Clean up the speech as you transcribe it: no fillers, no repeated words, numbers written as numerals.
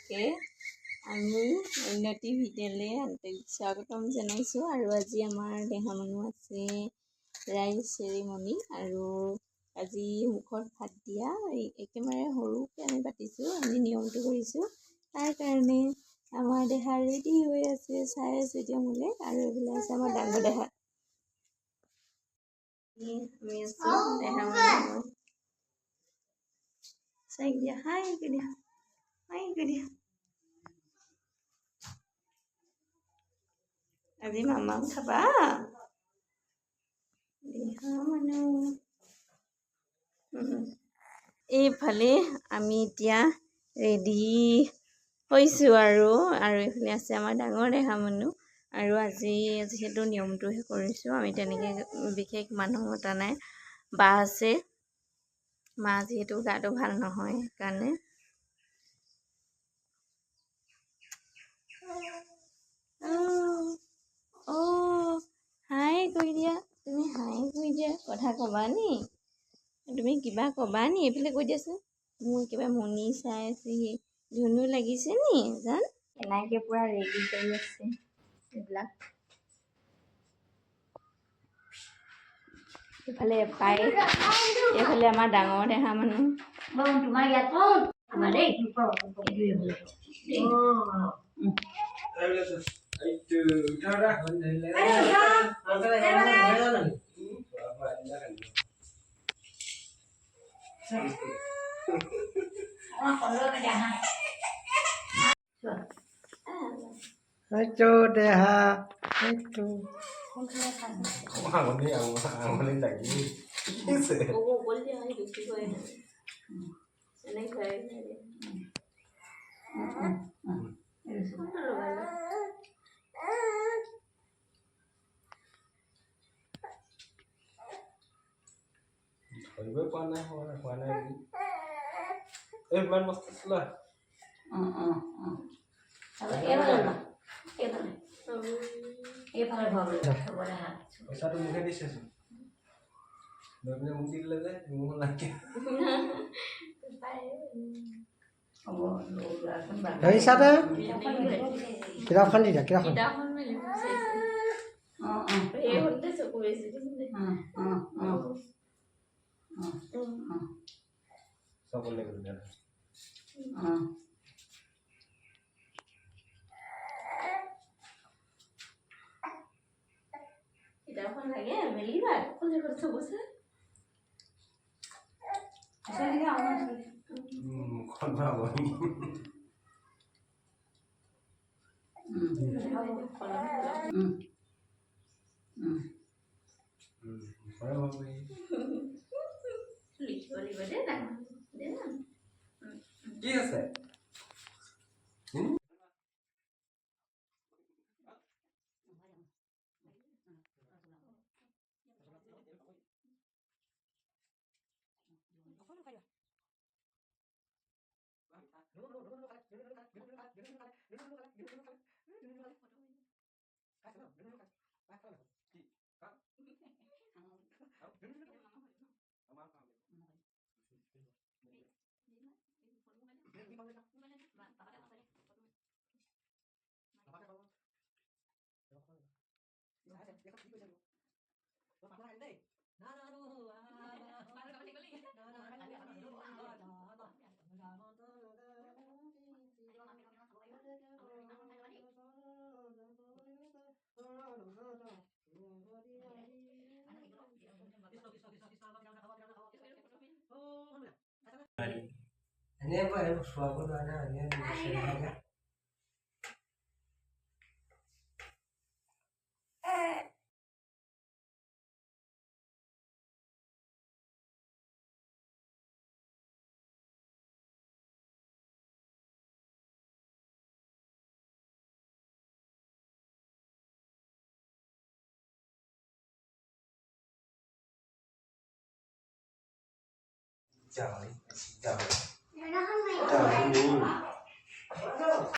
সকলোকে আমি উন্নতি ভিডিঅ'লৈ আন্তৰিক স্বাগতম জনাইছোঁ। আৰু আজি আমাৰ দেহা মানুহ আছে ৰাইজ চেৰিমনি, আৰু আজি মুখত ভাত দিয়া একেবাৰে সৰুকৈ আমি পাতিছোঁ, আমি নিয়মটো কৰিছোঁ। তাৰ কাৰণে আমাৰ দেহা ৰেডি হৈ আছে, চাই আছে এতিয়া মোলৈ। আৰু এইফালে আছে আমাৰ ডাঙৰ দেহা। আমি আছোঁ দেহা মানুহ। চাই দিয়া, হাই কৰি দিয়া, হাই কৰি দিয়া। আজি মামাও খাবা দেহা মানুহ। এইফালে আমি এতিয়া ৰেডি হৈছোঁ, আৰু এইফালে আছে আমাৰ ডাঙৰ দেহা মানুহ। আৰু আজি যিহেতু নিয়মটোহে কৰিছোঁ, আমি তেনেকৈ বিশেষ মানুহ মতা নাই। বা আছে, মা যিহেতু গাটো ভাল নহয় সেইকাৰণে। হাই কৰি দিয়া, তুমি হাই কৰি দিয়া। কথা ক'বা নি? তুমি কিবা ক'বা নি? এইফালে কৈ দিয়াচোন। মোৰ একেবাৰে মনি চাই আছেহি, ধুনু লাগিছে নি জান? এনেকৈ পূৰা ৰেডি কৰি আছে এইবিলাক। এইফালে এপাই, এইফালে আমাৰ ডাঙৰ দেহা মানুহ। তোমাৰ ইয়াত দেই itu deha itu angolin lagi ধৰিবই পৰা নাই, হোৱা নাই বুলি ইমান বস্তু চলা পইচাটো মুখে দিছেচোন, লৈ পিনে মোক দি দিলে যে মোৰ লাগে। ধৰিছানে? কিতাপখন দি দিয়া, কিতাপখন। চবলে গ'ল কিতাপখন লাগে মেলিবা চবছে মুখখন ভাবনি কি আছে? Ini apa ya? Suatu dana ini bisa. Chào đi, chào. Chào đi.